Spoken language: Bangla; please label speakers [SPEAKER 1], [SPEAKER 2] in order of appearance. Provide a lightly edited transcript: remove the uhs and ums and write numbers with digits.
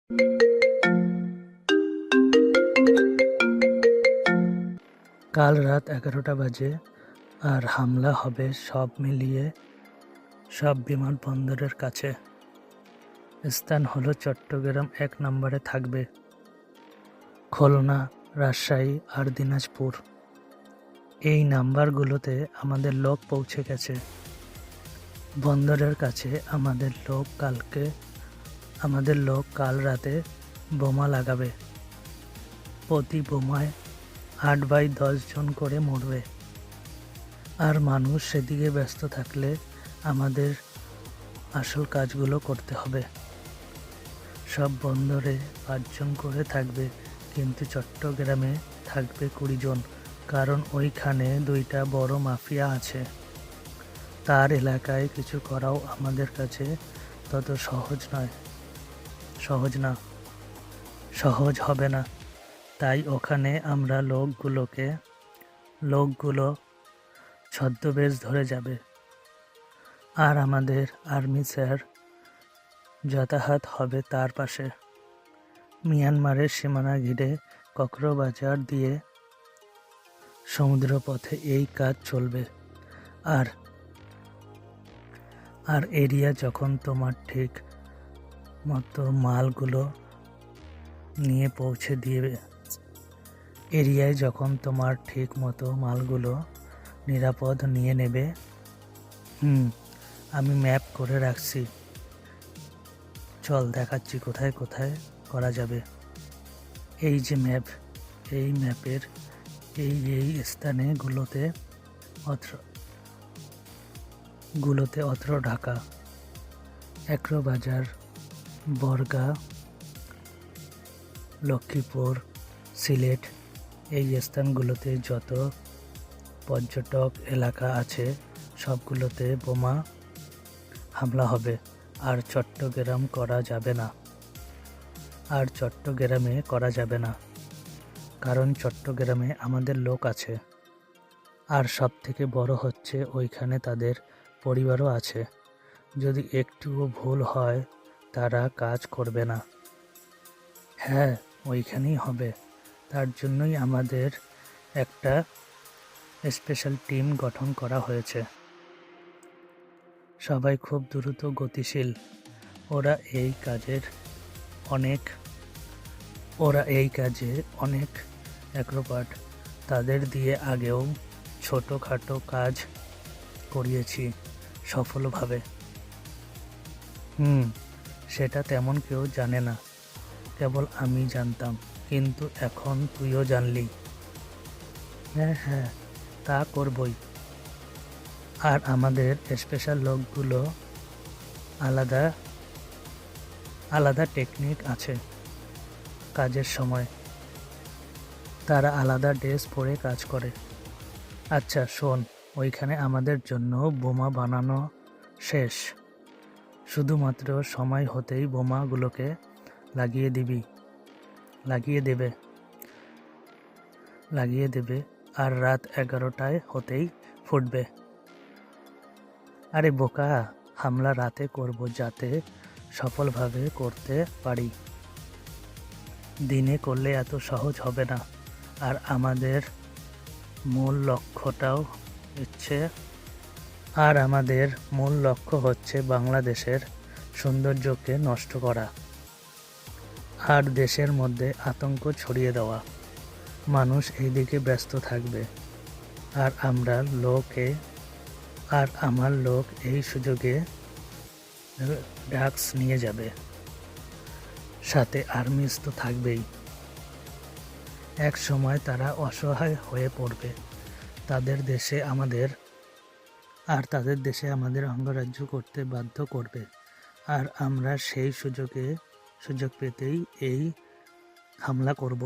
[SPEAKER 1] কাল রাত 11টা বাজে আর হামলা হবে সব মিলিয়ে সব বিমানবন্দরের কাছে। স্থান হলো চট্টগ্রাম 1 নম্বরে থাকবে, খুলনা, রাজশাহী আর দিনাজপুর। এই নাম্বারগুলোতে আমাদের লোক পৌঁছে গেছে। বন্দরের কাছে আমাদের লোক কাল রাতে বোমা লাগাবে। প্রতি বোমায় 8/10 জন করে মরবে। আর মানুষ সেদিকে ব্যস্ত থাকলে আমাদের আসল কাজগুলো করতে হবে। সব বন্দরে 5 জন করে থাকবে, কিন্তু চট্টগ্রামে থাকবে 20 জন, কারণ ওইখানে 2টা বড় মাফিয়া আছে। তার এলাকায় কিছু করাও আমাদের কাছে তত সহজ হবে না। তাই ওখানে আমরা লোকগুলো ছদ্মবেশ ধরে যাবে। আর আমাদের আর্মি স্যার যাতায়াত হবে তার পাশে। মিয়ানমারের সীমানা ঘিরে কক্সবাজার দিয়ে সমুদ্রপথে এই কাজ চলবে। আর এরিয়া যখন তোমার ঠিক মতো মালগুলো নিয়ে পৌঁছে দিবে, এরিয়ায় যখন তোমার ঠিক মতো মালগুলো নিরাপদ নিয়ে নেবে। আমি ম্যাপ করে রাখছি, চল দেখাচ্ছি কোথায় কোথায় করা যাবে। এই যে ম্যাপ, এই ম্যাপের এই স্থানে গুলোতে অত্র ঢাকা, একরবাজার, বরগা, লক্ষ্মীপুর, সিলেট, এই স্থানগুলোতে যত পর্যটক এলাকা আছে সবগুলোতে বোমা হামলা হবে। আর চট্টগ্রামে করা যাবে না, কারণ চট্টগ্রামে আমাদের লোক আছে। আর সব থেকে বড় হচ্ছে ওইখানে তাদের পরিবারও আছে। যদি একটুও ভুল হয় তারা কাজ করবে না। হ্যাঁ, ওইখানেই হবে। তার জন্যই আমাদের একটা স্পেশাল টিম গঠন করা হয়েছে। সবাই খুব দ্রুত গতিশীল। ওরা এই কাজে অনেক এক্সপার্ট। তাদের দিয়ে আগেও ছোটখাটো কাজ করিয়েছি সফলভাবে। সেটা তেমন কেউ জানে না, কেবল আমি জানতাম, কিন্তু এখন তুইও জানলি। হ্যাঁ, তা করবই। আর আমাদের স্পেশাল লোকগুলো আলাদা টেকনিক আছে কাজের সময়। তারা আলাদা ড্রেস পরে কাজ করে। আচ্ছা শোন, ওইখানে আমাদের জন্য বোমা বানানো শেষ। শুধুমাত্র সময় হতেই বোমাগুলোকে লাগিয়ে দেবে আর রাত 11টায় হতেই ফুটবে। আরে বোকা, হামলা রাতে করব যাতে সফলভাবে করতে পারি। দিনে করলে এত সহজ হবে না। আর আমাদের মূল লক্ষ্য হচ্ছে বাংলাদেশের সৌন্দর্যকে নষ্ট করা আর দেশের মধ্যে আতঙ্ক ছড়িয়ে দেওয়া। মানুষ এইদিকে ব্যস্ত থাকবে আর আমার লোক এই সুযোগে ড্রাগস নিয়ে যাবে। সাথে আর্মিস তো থাকবেই। এক সময় তারা অসহায় হয়ে পড়বে। তাদের দেশে আমাদের অঙ্গরাজ্য করতে বাধ্য করবে। আর আমরা সেই সুযোগ পেতেই এই হামলা করব।